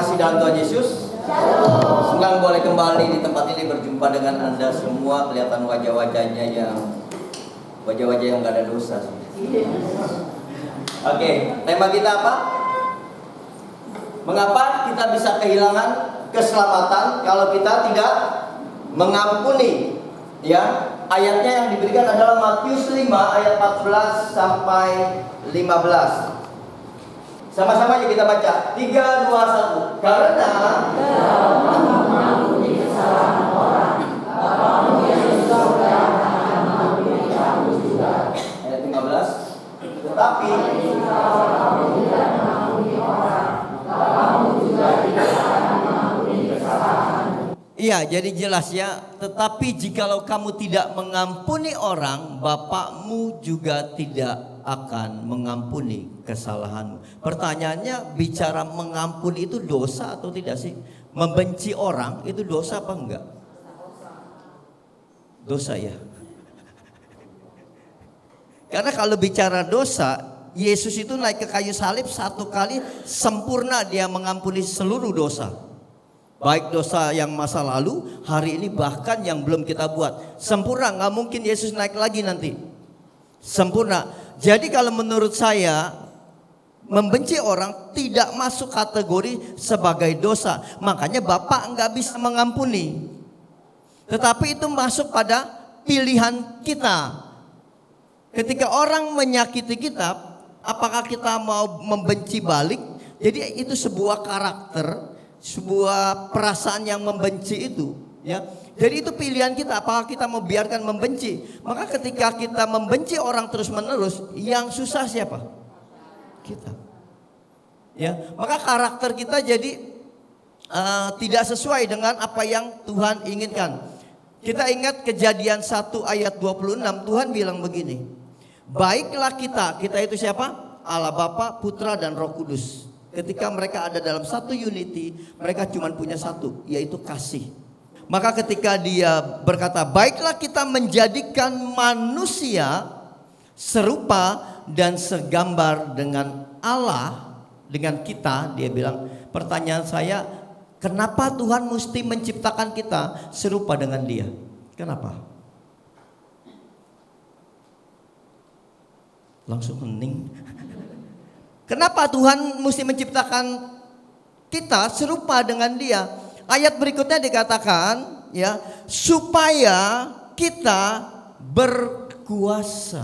kasih dalam Tuhan Yesus. Senang boleh kembali di tempat ini berjumpa dengan Anda semua. Kelihatan wajah-wajahnya yang gak ada dosa. Oke, tema kita apa? Mengapa kita bisa kehilangan keselamatan kalau kita tidak mengampuni? Ya, ayatnya yang diberikan adalah Matius 5 ayat 14 sampai 15. Sama-sama aja kita baca. 3, 2, 1. Karena mengampuni kesalahan orang, Bapamu yang di surga akan mengampuni kamu juga. Ayat 15. Tetapi jika kamu tidak mengampuni orang, Bapamu juga tidak akan mengampuni kesalahan. Iya, jadi jelas ya. Tetapi jikalau kamu tidak mengampuni orang, Bapakmu juga tidak akan mengampuni kesalahanmu. Pertanyaannya, bicara mengampuni itu dosa atau tidak sih? Membenci orang itu dosa apa enggak? Dosa ya. Karena kalau bicara dosa, Yesus itu naik ke kayu salib satu kali sempurna, dia mengampuni seluruh dosa. Baik dosa yang masa lalu, hari ini, bahkan yang belum kita buat. Sempurna, gak mungkin Yesus naik lagi nanti. Sempurna. Jadi kalau menurut saya, membenci orang tidak masuk kategori sebagai dosa. Makanya Bapak nggak bisa mengampuni. Tetapi itu masuk pada pilihan kita. Ketika orang menyakiti kita, apakah kita mau membenci balik? Jadi itu sebuah karakter, sebuah perasaan yang membenci itu, ya. Jadi itu pilihan kita, apakah kita mau biarkan membenci. Maka ketika kita membenci orang terus menerus, yang susah siapa? Kita. Ya, maka karakter kita jadi tidak sesuai dengan apa yang Tuhan inginkan. Kita ingat Kejadian 1 ayat 26, Tuhan bilang begini. Baiklah kita itu siapa? Allah Bapa, Putra dan Roh Kudus. Ketika mereka ada dalam satu unity, mereka cuma punya satu, yaitu kasih. Maka ketika dia berkata, baiklah kita menjadikan manusia serupa dan segambar dengan Allah, dengan kita, dia bilang, pertanyaan saya, kenapa Tuhan mesti menciptakan kita serupa dengan dia? Kenapa? Langsung hening. Kenapa Tuhan mesti menciptakan kita serupa dengan dia? Ayat berikutnya dikatakan, ya, supaya kita berkuasa.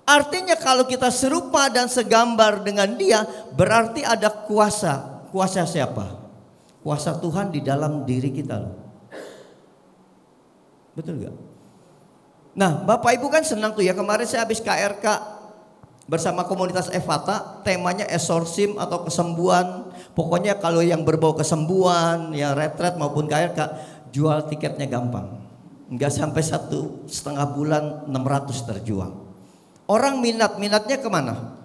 Artinya kalau kita serupa dan segambar dengan dia, berarti ada kuasa. Kuasa siapa? Kuasa Tuhan di dalam diri kita loh. Betul gak? Nah, Bapak Ibu kan senang tuh ya, kemarin saya habis KRK bersama komunitas Efata, temanya exorcism atau kesembuhan. Pokoknya kalau yang berbau kesembuhan, ya retret maupun KRK, jual tiketnya gampang. Enggak sampai 1,5 bulan 600 terjual. Orang minatnya kemana?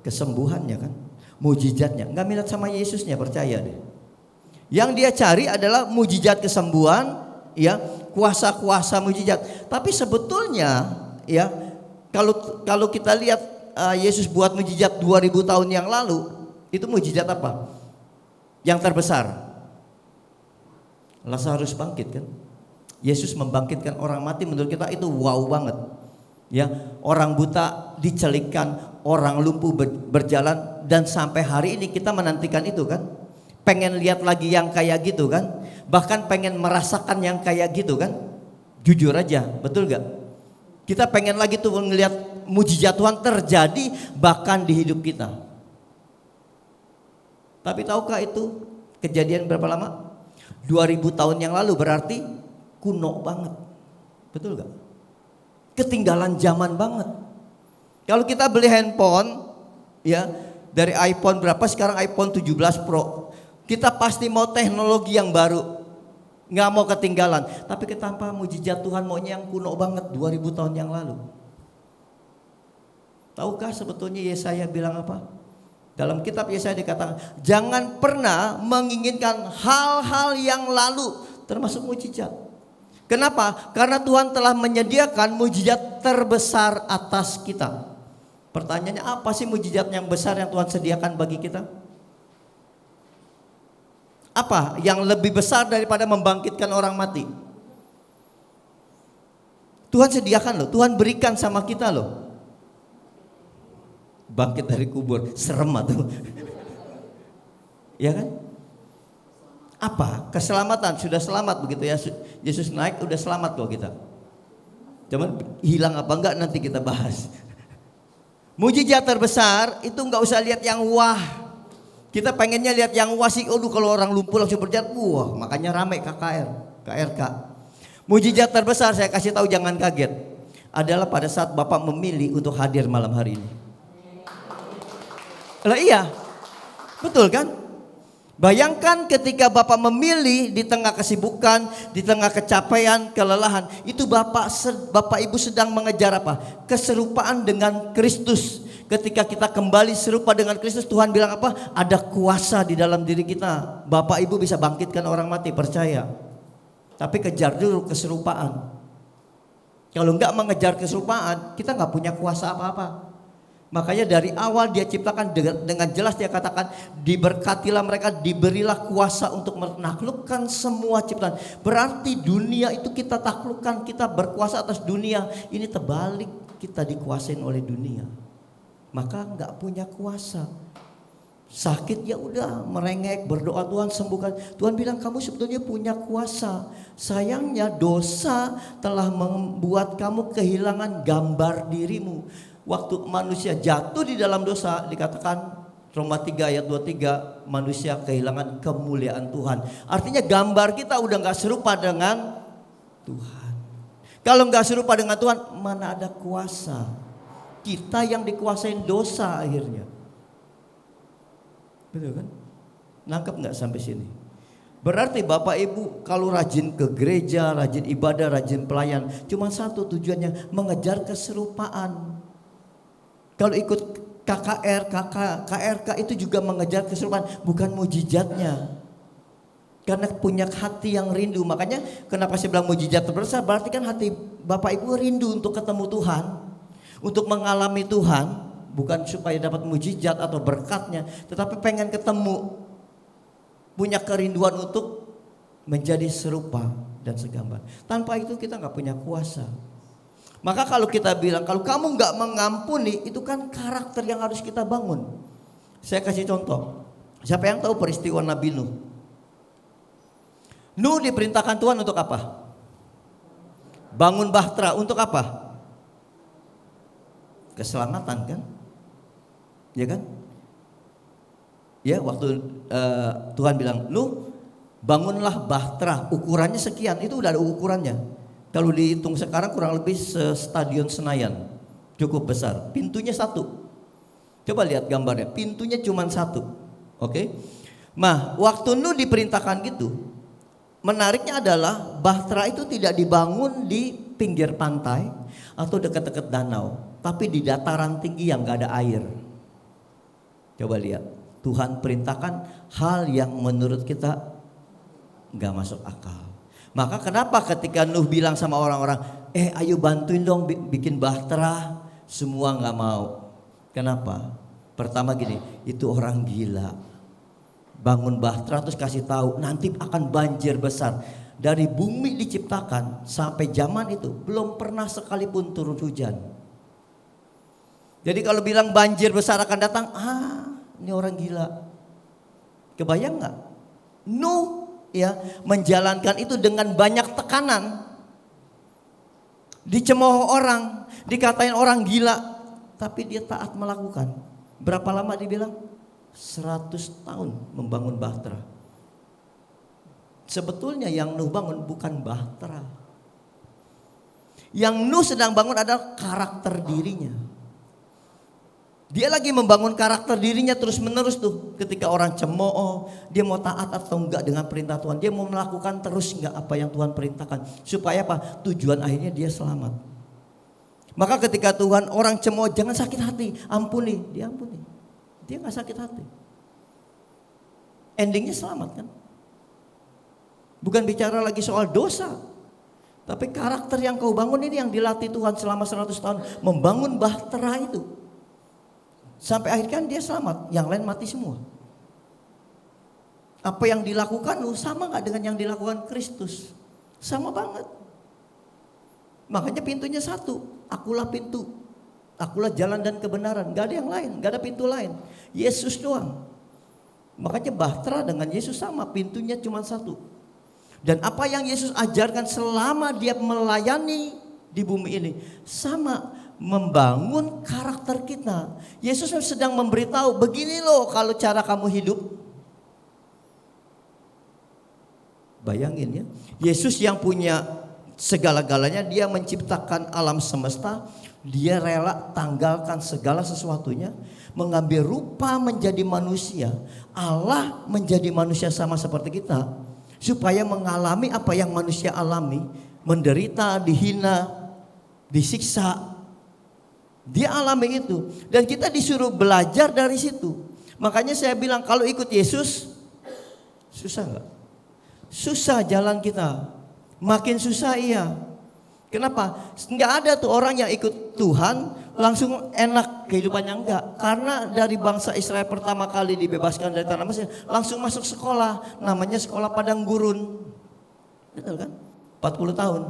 Kesembuhannya kan, mujizatnya. Enggak minat sama Yesusnya, percaya deh. Yang dia cari adalah mujizat kesembuhan, ya, kuasa-kuasa mujizat. Tapi sebetulnya, ya, kalau kita lihat Yesus buat mujizat 2000 tahun yang lalu, itu mujizat apa? Yang terbesar, Lazarus bangkit kan? Yesus membangkitkan orang mati, menurut kita itu wow banget. Ya, orang buta dicelikkan, orang lumpuh berjalan, dan sampai hari ini kita menantikan itu kan? Pengen lihat lagi yang kayak gitu kan? Bahkan pengen merasakan yang kayak gitu kan? Jujur aja, betul gak? Kita pengen lagi tuh melihat mujizat Tuhan terjadi bahkan di hidup kita. Tapi tahukah itu kejadian berapa lama? 2000 tahun yang lalu, berarti kuno banget. Betul gak? Ketinggalan zaman banget. Kalau kita beli handphone, ya, dari iPhone berapa sekarang iPhone 17 Pro, kita pasti mau teknologi yang baru. Nggak mau ketinggalan. Tapi kenapa mujizat Tuhan maunya yang kuno banget 2000 tahun yang lalu? Tahukah sebetulnya Yesaya bilang apa? Dalam kitab Yesaya dikatakan, jangan pernah menginginkan hal-hal yang lalu, termasuk mujizat. Kenapa? Karena Tuhan telah menyediakan mujizat terbesar atas kita. Pertanyaannya, apa sih mujizat yang besar yang Tuhan sediakan bagi kita? Apa yang lebih besar daripada membangkitkan orang mati? Tuhan sediakan loh, Tuhan berikan sama kita loh. Bangkit dari kubur, serem tuh. Ya kan? Apa? Keselamatan, sudah selamat begitu ya. Yesus naik udah selamat loh kita. Cuman hilang apa enggak nanti kita bahas. Mujizat terbesar itu enggak usah lihat yang wah. Kita pengennya lihat yang wah sih. Aduh kalau orang lumpuh langsung berjalan. Wah, makanya ramai KRK. Mujizat terbesar saya kasih tahu jangan kaget. Adalah pada saat Bapak memilih untuk hadir malam hari ini. Lah iya. Betul kan? Bayangkan ketika Bapak memilih di tengah kesibukan, di tengah kecapaian, kelelahan, itu Bapak Ibu sedang mengejar apa? Keserupaan dengan Kristus. Ketika kita kembali serupa dengan Kristus, Tuhan bilang apa? Ada kuasa di dalam diri kita. Bapak Ibu bisa bangkitkan orang mati, percaya. Tapi kejar dulu keserupaan. Kalau enggak mengejar keserupaan, kita enggak punya kuasa apa-apa. Makanya dari awal dia ciptakan dengan jelas dia katakan diberkatilah mereka, diberilah kuasa untuk menaklukkan semua ciptaan. Berarti dunia itu kita taklukkan, kita berkuasa atas dunia. Ini terbalik, kita dikuasain oleh dunia. Maka enggak punya kuasa. Sakit ya udah merengek, berdoa Tuhan sembuhkan. Tuhan bilang kamu sebetulnya punya kuasa. Sayangnya dosa telah membuat kamu kehilangan gambar dirimu. Waktu manusia jatuh di dalam dosa dikatakan Roma 3 ayat 23 manusia kehilangan kemuliaan Tuhan. Artinya gambar kita udah gak serupa dengan Tuhan. Kalau gak serupa dengan Tuhan mana ada kuasa. Kita yang dikuasain dosa akhirnya. Betul kan? Nangkep gak sampai sini? Berarti Bapak Ibu kalau rajin ke gereja, rajin ibadah, rajin pelayan, cuma satu tujuannya mengejar keserupaan. Kalau ikut KRK itu juga mengejar keserupaan, bukan mujizatnya. Karena punya hati yang rindu. Makanya kenapa saya bilang mujizat terbesar, berarti kan hati Bapak Ibu rindu untuk ketemu Tuhan, untuk mengalami Tuhan, bukan supaya dapat mujizat atau berkatnya, tetapi pengen ketemu, punya kerinduan untuk menjadi serupa dan segambar. Tanpa itu kita nggak punya kuasa. Maka kalau kita bilang kalau kamu nggak mengampuni, itu kan karakter yang harus kita bangun. Saya kasih contoh. Siapa yang tahu peristiwa Nabi Nuh? Nuh diperintahkan Tuhan untuk apa? Bangun bahtera untuk apa? Keselamatan kan? Ya kan? Ya waktu Tuhan bilang Nuh bangunlah bahtera, ukurannya sekian, itu udah ada ukurannya. Kalau dihitung sekarang kurang lebih stadion Senayan, cukup besar. Pintunya satu. Coba lihat gambarnya, pintunya cuma satu. Oke? Nah, waktu Nuh diperintahkan gitu, menariknya adalah bahtera itu tidak dibangun di pinggir pantai atau dekat-dekat danau, tapi di dataran tinggi yang gak ada air. Coba lihat, Tuhan perintahkan hal yang menurut kita gak masuk akal. Maka kenapa ketika Nuh bilang sama orang-orang, ayo bantuin dong bikin bahtera, semua gak mau. Kenapa? Pertama gini, itu orang gila. Bangun bahtera terus kasih tahu nanti akan banjir besar. Dari bumi diciptakan sampai zaman itu belum pernah sekalipun turun hujan. Jadi kalau bilang banjir besar akan datang, ini orang gila. Kebayang gak? Nuh ya menjalankan itu dengan banyak tekanan, dicemooh orang, dikatain orang gila, tapi dia taat melakukan. Berapa lama dibilang? 100 tahun membangun bahtera. Sebetulnya yang Nuh bangun bukan bahtera. Yang Nuh sedang bangun adalah karakter dirinya. Dia lagi membangun karakter dirinya terus menerus tuh. Ketika orang cemooh, dia mau taat atau enggak dengan perintah Tuhan. Dia mau melakukan terus enggak apa yang Tuhan perintahkan. Supaya apa? Tujuan akhirnya dia selamat. Maka ketika Tuhan orang cemooh, jangan sakit hati, ampuni, dia ampuni. Dia enggak sakit hati. Endingnya selamat kan? Bukan bicara lagi soal dosa. Tapi karakter yang kau bangun ini yang dilatih Tuhan selama 100 tahun. Membangun bahtera itu. Sampai akhirnya dia selamat, yang lain mati semua. Apa yang dilakukan lu sama gak dengan yang dilakukan Kristus? Sama banget. Makanya pintunya satu. Akulah pintu. Akulah jalan dan kebenaran. Gak ada yang lain. Gak ada pintu lain. Yesus doang. Makanya bahtera dengan Yesus sama. Pintunya cuma satu. Dan apa yang Yesus ajarkan selama dia melayani di bumi ini. Sama. Membangun karakter kita. Yesus sedang memberitahu. Begini loh kalau cara kamu hidup. Bayangin ya. Yesus yang punya segala-galanya. Dia menciptakan alam semesta. Dia rela tanggalkan segala sesuatunya. Mengambil rupa menjadi manusia. Allah menjadi manusia sama seperti kita. Supaya mengalami apa yang manusia alami. Menderita, dihina, disiksa. Dia alami itu. Dan kita disuruh belajar dari situ. Makanya saya bilang kalau ikut Yesus. Susah gak? Susah jalan kita. Makin susah iya. Kenapa? Nggak ada tuh orang yang ikut Tuhan langsung enak kehidupannya, enggak. Karena dari bangsa Israel pertama kali dibebaskan dari tanah Mesir langsung masuk sekolah, namanya sekolah padang gurun. Betul kan? 40 tahun.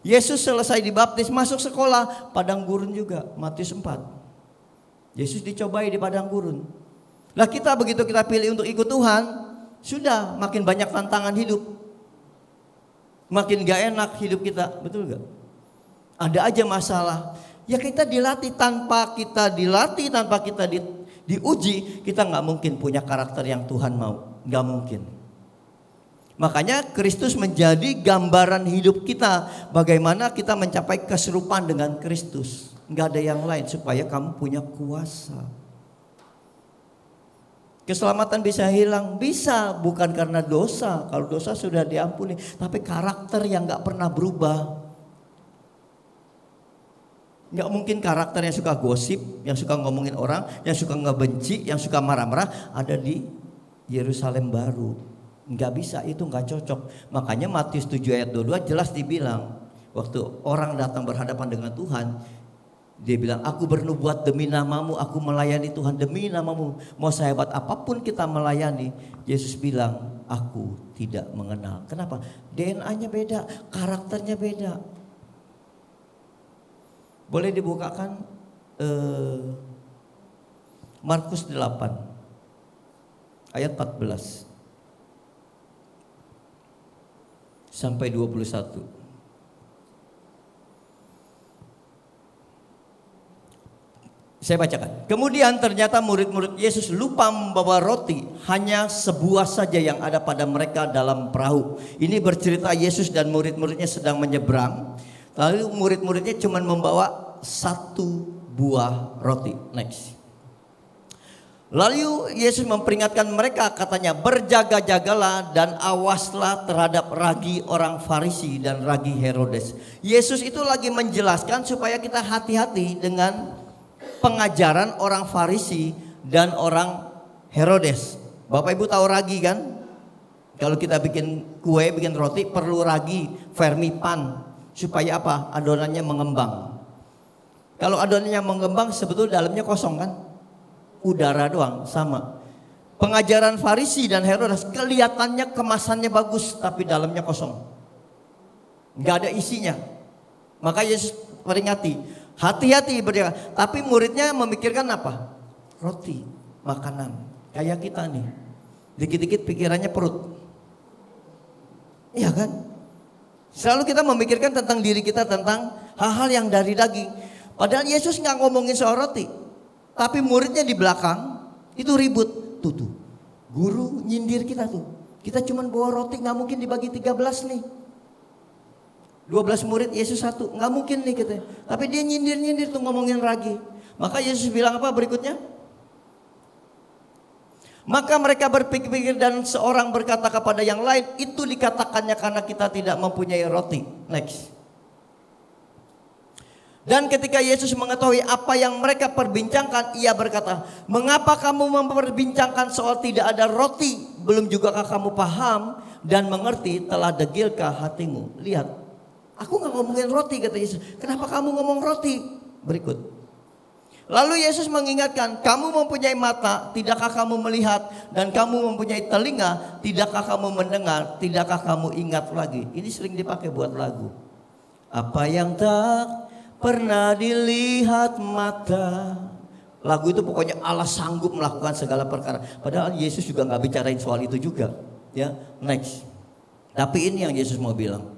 Yesus selesai dibaptis masuk sekolah padang gurun juga, Matius 4. Yesus dicobai di padang gurun. Lah kita begitu kita pilih untuk ikut Tuhan, sudah makin banyak tantangan hidup. Makin gak enak hidup kita, betul gak? Ada aja masalah. Ya kita dilatih, tanpa kita dilatih, tanpa kita diuji, kita gak mungkin punya karakter yang Tuhan mau. Gak mungkin. Makanya Kristus menjadi gambaran hidup kita. Bagaimana kita mencapai keserupaan dengan Kristus. Gak ada yang lain supaya kamu punya kuasa. Keselamatan bisa hilang, bisa bukan karena dosa. Kalau dosa sudah diampuni, tapi karakter yang gak pernah berubah. Gak mungkin karakter yang suka gosip, yang suka ngomongin orang, yang suka ngebenci, yang suka marah-marah ada di Yerusalem baru. Gak bisa, itu gak cocok. Makanya Matius 7 ayat 22 jelas dibilang, waktu orang datang berhadapan dengan Tuhan, dia bilang, aku bernubuat demi namamu, aku melayani Tuhan demi namamu. Mau sehebat apapun kita melayani, Yesus bilang, aku tidak mengenal. Kenapa? DNA-nya beda, karakternya beda. Boleh dibukakan Markus 8 ayat 14 sampai 21. Saya bacakan. Kemudian ternyata murid-murid Yesus lupa membawa roti. Hanya sebuah saja yang ada pada mereka dalam perahu. Ini bercerita Yesus dan murid-muridnya sedang menyeberang. Lalu murid-muridnya cuma membawa satu buah roti. Next. Lalu Yesus memperingatkan mereka, katanya, berjaga-jagalah dan awaslah terhadap ragi orang Farisi dan ragi Herodes. Yesus itu lagi menjelaskan supaya kita hati-hati dengan pengajaran orang Farisi dan orang Herodes. Bapak Ibu tahu ragi kan? Kalau kita bikin kue, bikin roti perlu ragi, vermipan. Supaya apa? Adonannya mengembang. Kalau adonannya mengembang sebetulnya dalamnya kosong kan? Udara doang, sama. Pengajaran Farisi dan Herodes kelihatannya kemasannya bagus tapi dalamnya kosong. Gak ada isinya. Maka Yesus peringati, hati-hati berjaga. Tapi muridnya memikirkan apa? Roti, makanan. Kayak kita nih. Dikit-dikit pikirannya perut. Iya kan? Selalu kita memikirkan tentang diri kita, tentang hal-hal yang dari daging. Padahal Yesus gak ngomongin soal roti. Tapi muridnya di belakang itu ribut. Tuh. Guru nyindir kita tuh. Kita cuma bawa roti, gak mungkin dibagi 13 nih. 12 murid, Yesus 1. Gak mungkin nih kita. Tapi dia nyindir-nyindir tuh ngomongin ragi. Maka Yesus bilang apa berikutnya? Maka mereka berpikir dan seorang berkata kepada yang lain, itu dikatakannya karena kita tidak mempunyai roti. Next. Dan ketika Yesus mengetahui apa yang mereka perbincangkan, ia berkata, mengapa kamu memperbincangkan soal tidak ada roti? Belum jugakah kamu paham dan mengerti, telah degilkah hatimu? Lihat, aku gak ngomongin roti, kata Yesus. Kenapa kamu ngomong roti? Berikut. Lalu Yesus mengingatkan, kamu mempunyai mata, tidakkah kamu melihat? Dan kamu mempunyai telinga, tidakkah kamu mendengar? Tidakkah kamu ingat lagi? Ini sering dipakai buat lagu. Apa yang tak pernah dilihat mata. Lagu itu pokoknya Allah sanggup melakukan segala perkara. Padahal Yesus juga gak bicarain soal itu juga. Ya, next. Tapi ini yang Yesus mau bilang.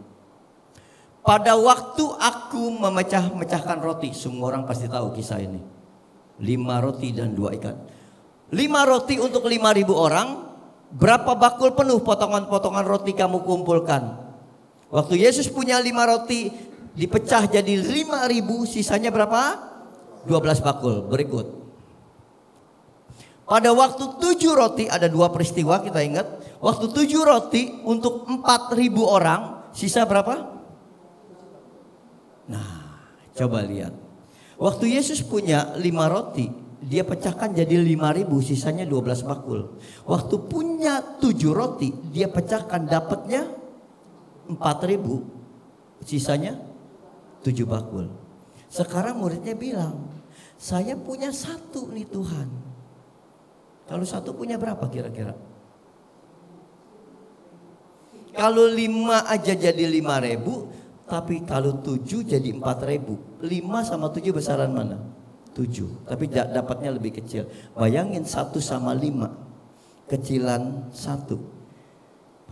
Pada waktu aku memecah-mecahkan roti, semua orang pasti tahu kisah ini. 5 roti dan 2 ikan. 5 roti untuk 5.000 orang. Berapa bakul penuh potongan-potongan roti kamu kumpulkan? Waktu Yesus punya 5 roti, dipecah jadi 5.000, sisanya berapa? 12 bakul. Berikut. Pada waktu 7 roti, ada 2 peristiwa kita ingat. Waktu 7 roti untuk 4.000 orang, sisa berapa? Nah, coba lihat. Waktu Yesus punya 5 roti, dia pecahkan jadi 5.000, sisanya 12 bakul. Waktu punya 7 roti, dia pecahkan dapatnya 4.000, sisanya 7 bakul. Sekarang muridnya bilang, saya punya 1 nih Tuhan. Kalau 1 punya berapa kira-kira? Kalau 5 aja jadi 5.000, tapi kalau 7 jadi 4.000. 5 sama 7 besaran mana? 7. Tapi dapatnya lebih kecil. Bayangin 1 sama 5. Kecilan 1.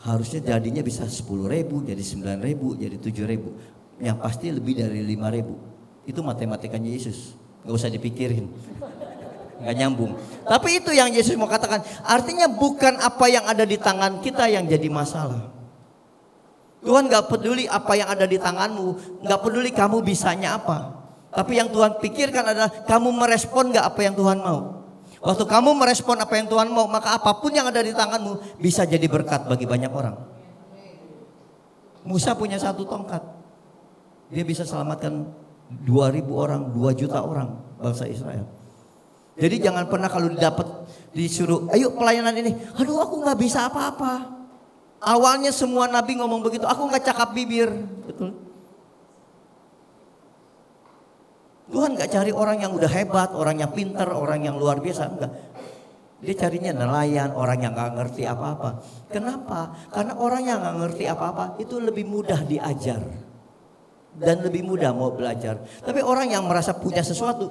Harusnya jadinya bisa 10.000, jadi 9.000, jadi 7.000. Yang pasti lebih dari 5.000. Itu matematikanya Yesus. Gak usah dipikirin. Gak nyambung. Tapi itu yang Yesus mau katakan. Artinya bukan apa yang ada di tangan kita yang jadi masalah. Tuhan gak peduli apa yang ada di tanganmu, gak peduli kamu bisanya apa. Tapi yang Tuhan pikirkan adalah kamu merespon gak apa yang Tuhan mau. Waktu kamu merespon apa yang Tuhan mau, maka apapun yang ada di tanganmu bisa jadi berkat bagi banyak orang. Musa punya 1 tongkat. Dia bisa selamatkan 2.000 orang, 2 juta orang bangsa Israel. Jadi jangan pernah kalau disuruh, ayo pelayanan ini, aduh aku gak bisa apa-apa. Awalnya semua nabi ngomong begitu, aku gak cakap bibir. Betul. Tuhan gak cari orang yang udah hebat, orang yang pintar, orang yang luar biasa. Enggak. Dia carinya nelayan, orang yang gak ngerti apa-apa. Kenapa? Karena orang yang gak ngerti apa-apa itu lebih mudah diajar. Dan lebih mudah mau belajar. Tapi orang yang merasa punya sesuatu,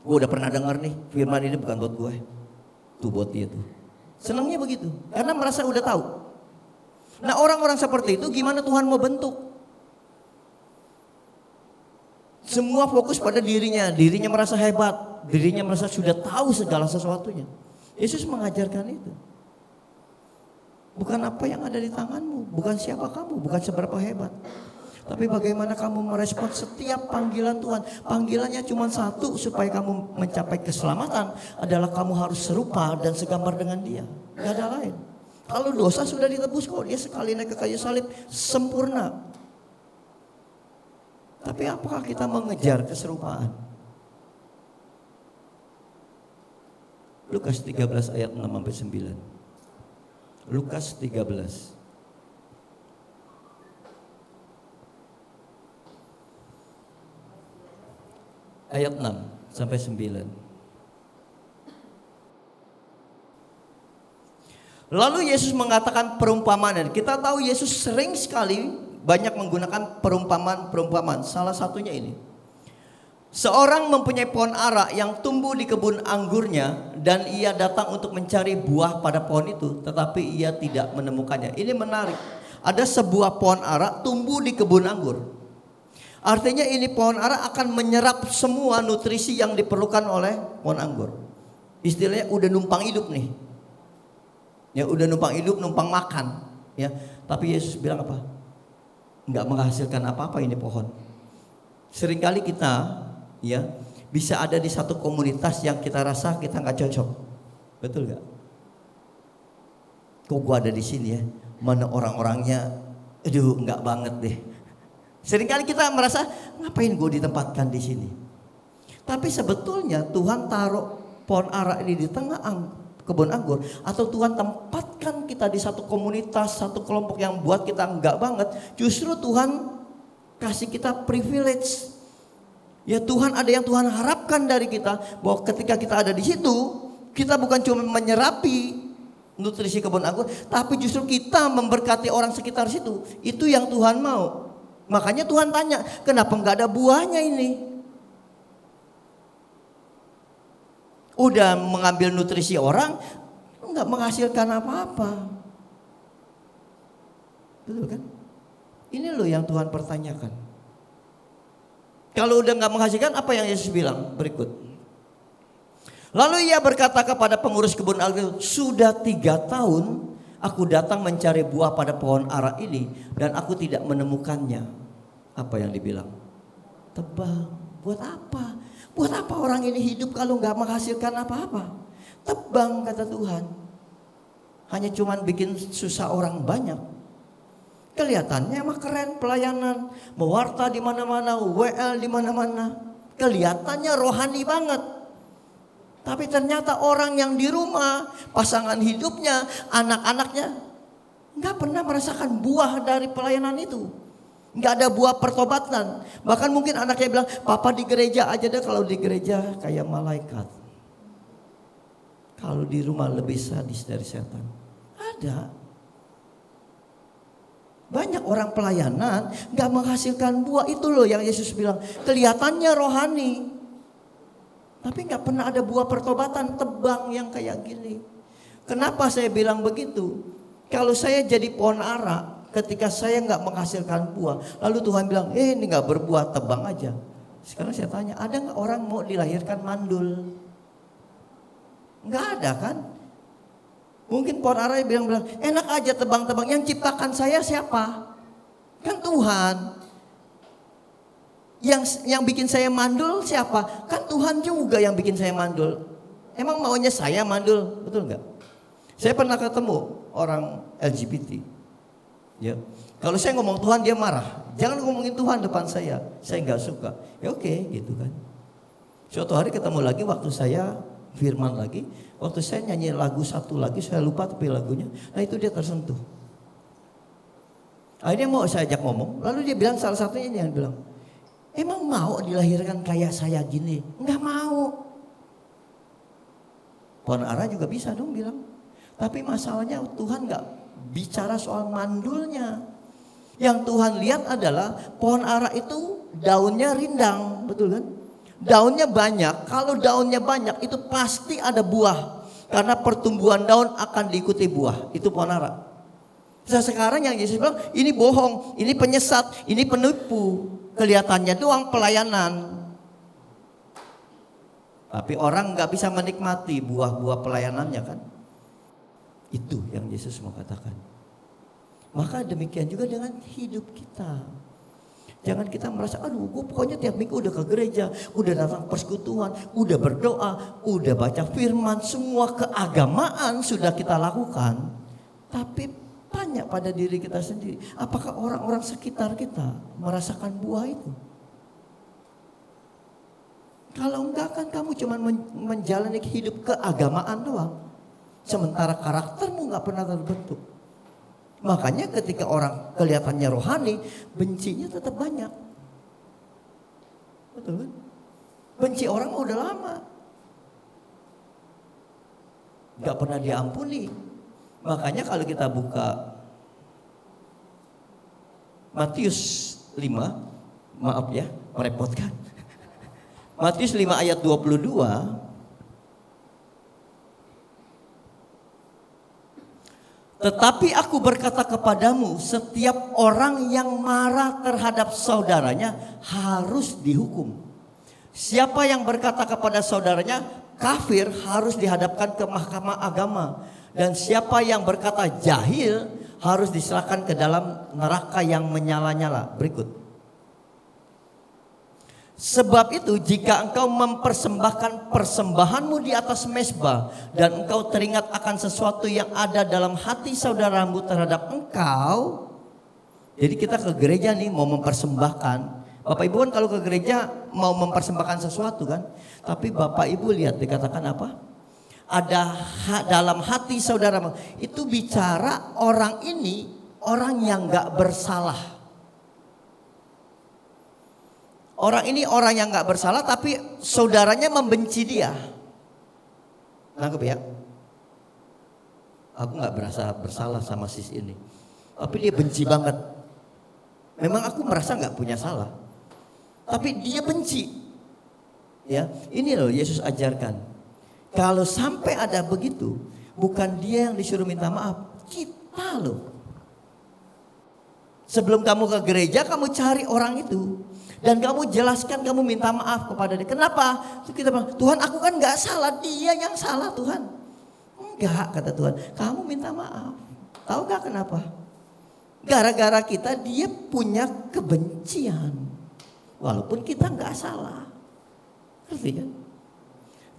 gue udah pernah dengar nih, firman ini bukan buat gue. Itu buat dia tuh. Senangnya begitu, karena merasa udah tahu. Nah orang-orang seperti itu gimana Tuhan mau bentuk? Semua fokus pada dirinya merasa hebat, dirinya merasa sudah tahu segala sesuatunya. Yesus mengajarkan itu. Bukan apa yang ada di tanganmu, bukan siapa kamu, bukan seberapa hebat. Tapi bagaimana kamu merespon setiap panggilan Tuhan. Panggilannya cuma 1, supaya kamu mencapai keselamatan adalah kamu harus serupa dan segambar dengan dia. Gak ada lain. Kalau dosa sudah ditebus kok, dia sekali naik ke kayu salib sempurna. Tapi apakah kita mengejar keserupaan? Lukas 13 ayat 6-9. Lukas 13. Ayat 6-9. Lalu Yesus mengatakan perumpamaan. Kita tahu Yesus sering sekali banyak menggunakan perumpamaan. Salah satunya ini. Seorang mempunyai pohon ara yang tumbuh di kebun anggurnya, dan ia datang untuk mencari buah pada pohon itu, tetapi ia tidak menemukannya. Ini menarik. Ada sebuah pohon ara tumbuh di kebun anggur. Artinya ini pohon ara akan menyerap semua nutrisi yang diperlukan oleh pohon anggur. Istilahnya udah numpang hidup nih. Ya udah numpang hidup, numpang makan, ya. Tapi Yesus bilang apa? Enggak menghasilkan apa-apa ini pohon. Seringkali kita, ya, bisa ada di satu komunitas yang kita rasa kita nggak cocok, betul nggak? Kok gua ada di sini ya? Mana orang-orangnya? Aduh, nggak banget deh. Seringkali kita merasa ngapain gue ditempatkan di sini? Tapi sebetulnya Tuhan taruh pohon ara ini di tengah kebun anggur, atau Tuhan tempatkan kita di satu komunitas, satu kelompok yang buat kita enggak banget. Justru Tuhan kasih kita privilege Ya Tuhan, ada yang Tuhan harapkan dari kita, bahwa ketika kita ada di situ, kita bukan cuma menyerapi nutrisi kebun anggur, tapi justru kita memberkati orang sekitar situ. Itu yang Tuhan mau. Makanya Tuhan tanya, kenapa nggak ada buahnya ini? Udah mengambil nutrisi orang, nggak menghasilkan apa-apa. Betul kan? Ini loh yang Tuhan pertanyakan. Kalau udah nggak menghasilkan, apa yang Yesus bilang berikut? Lalu ia berkata kepada pengurus kebun anggur, sudah 3 tahun aku datang mencari buah pada pohon ara ini dan aku tidak menemukannya. Apa yang dibilang? Tebang. Buat apa? Buat apa orang ini hidup kalau nggak menghasilkan apa-apa? Tebang, kata Tuhan. Hanya cuman bikin susah orang banyak. Kelihatannya emang keren pelayanan, mewarta di mana-mana, WL di mana-mana. Kelihatannya rohani banget. Tapi ternyata orang yang di rumah, pasangan hidupnya, anak-anaknya nggak pernah merasakan buah dari pelayanan itu. Nggak ada buah pertobatan. Bahkan mungkin anaknya bilang, papa di gereja aja deh, kalau di gereja kayak malaikat. Kalau di rumah lebih sadis dari setan. Ada. Banyak orang pelayanan gak menghasilkan buah. Itu loh yang Yesus bilang, kelihatannya rohani, tapi gak pernah ada buah pertobatan. Tebang yang kayak gini. Kenapa saya bilang begitu? Kalau saya jadi pohon ara, ketika saya gak menghasilkan buah, lalu Tuhan bilang, ini gak berbuah, tebang aja. Sekarang saya tanya, ada gak orang mau dilahirkan mandul? Gak ada kan? Mungkin pohon ara bilang, enak aja tebang-tebang. Yang ciptakan saya siapa? Kan Tuhan. Yang bikin saya mandul siapa? Kan Tuhan juga yang bikin saya mandul. Emang maunya saya mandul, betul nggak? Saya pernah ketemu orang LGBT. Ya, kalau saya ngomong Tuhan dia marah. Jangan ngomongin Tuhan depan saya nggak suka. Ya oke, gitu kan. Suatu hari ketemu lagi waktu saya firman lagi. Waktu saya nyanyi lagu satu lagi, saya lupa tapi lagunya. Nah itu dia tersentuh. Akhirnya mau saya ajak ngomong. Lalu dia bilang, salah satunya yang bilang, emang mau dilahirkan kayak saya gini? Enggak mau. Pohon ara juga bisa dong bilang. Tapi masalahnya Tuhan enggak bicara soal mandulnya. Yang Tuhan lihat adalah pohon ara itu daunnya rindang, betul kan? Daunnya banyak, kalau daunnya banyak itu pasti ada buah. Karena pertumbuhan daun akan diikuti buah, itu pohon ara. Sekarang yang Yesus bilang, ini bohong, ini penyesat, ini penipu. Kelihatannya doang pelayanan. Tapi orang gak bisa menikmati buah-buah pelayanannya kan. Itu yang Yesus mau katakan. Maka demikian juga dengan hidup kita. Jangan kita merasa, aduh gue pokoknya tiap minggu udah ke gereja, udah datang persekutuan, udah berdoa, udah baca firman, semua keagamaan sudah kita lakukan. Tapi tanya pada diri kita sendiri, apakah orang-orang sekitar kita merasakan buah itu? Kalau enggak kan kamu cuma menjalani hidup keagamaan doang. Sementara karaktermu gak pernah terbentuk. Makanya ketika orang kelihatannya rohani, bencinya tetap banyak. Betul kan? Benci orang udah lama. Gak pernah diampuni. Makanya kalau kita buka Matius 5, maaf ya, merepotkan. Matius 5 ayat 22. Tetapi aku berkata kepadamu, setiap orang yang marah terhadap saudaranya harus dihukum. Siapa yang berkata kepada saudaranya kafir harus dihadapkan ke mahkamah agama. Dan siapa yang berkata jahil harus diserahkan ke dalam neraka yang menyala-nyala. Berikut. Sebab itu jika engkau mempersembahkan persembahanmu di atas mezbah dan engkau teringat akan sesuatu yang ada dalam hati saudaramu terhadap engkau. Jadi kita ke gereja nih mau mempersembahkan. Bapak Ibu kan kalau ke gereja mau mempersembahkan sesuatu kan. Tapi Bapak Ibu lihat dikatakan apa? Ada dalam hati saudaramu. Itu bicara orang ini orang yang gak bersalah. Orang ini orang yang gak bersalah tapi saudaranya membenci dia. Nangkep ya? Aku gak berasa bersalah sama sis ini, tapi dia benci banget. Memang aku merasa gak punya salah, tapi dia benci. Ya, ini loh Yesus ajarkan. Kalau sampai ada begitu, bukan dia yang disuruh minta maaf, kita loh. Sebelum kamu ke gereja, kamu cari orang itu dan kamu jelaskan, kamu minta maaf kepada dia. Kenapa? Kita bilang, Tuhan aku kan gak salah, dia yang salah Tuhan. Enggak, kata Tuhan, kamu minta maaf. Tahu gak kenapa? Gara-gara kita dia punya kebencian. Walaupun kita gak salah. Ngerti kan?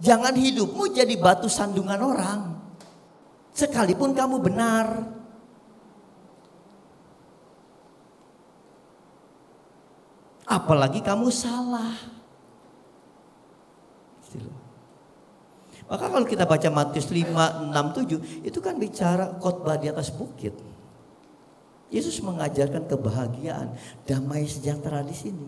Jangan hidupmu jadi batu sandungan orang. Sekalipun kamu benar. Apalagi kamu salah. Maka kalau kita baca Matius 5, 6, 7, itu kan bicara khotbah di atas bukit. Yesus mengajarkan kebahagiaan, damai sejahtera di sini.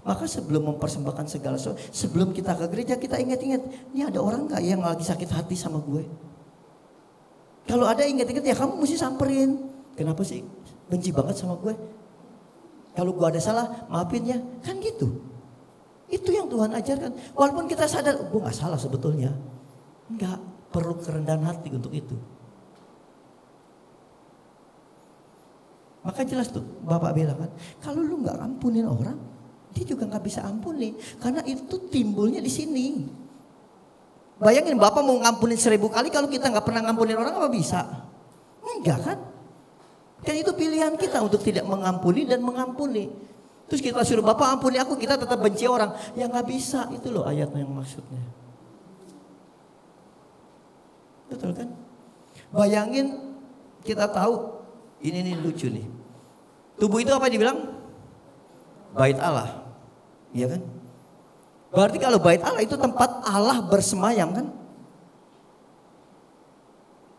Maka sebelum mempersembahkan segala sesuatu, sebelum kita ke gereja, kita ingat-ingat, ini ada orang gak yang lagi sakit hati sama gue? Kalau ada, ingat-ingat ya kamu mesti samperin. Kenapa sih benci banget sama gue? Kalau gue ada salah, maafin ya. Kan gitu. Itu yang Tuhan ajarkan. Walaupun kita sadar, gue gak salah sebetulnya. Enggak, perlu kerendahan hati untuk itu. Maka jelas tuh, Bapak bilang kan, kalau lu gak ampunin orang, dia juga gak bisa ampuni. Karena itu timbulnya di sini. Bayangin Bapak mau ngampunin 1000 kali, kalau kita gak pernah ngampunin orang, apa bisa? Enggak kan? Dan itu pilihan kita untuk tidak mengampuni dan mengampuni. Terus kita suruh Bapak ampuni aku, kita tetap benci orang. Ya gak bisa, itu loh ayatnya yang maksudnya. Betul kan? Bayangin kita tahu, ini lucu nih. Tubuh itu apa dibilang? Bait Allah. Iya kan? Berarti kalau bait Allah itu tempat Allah bersemayam kan?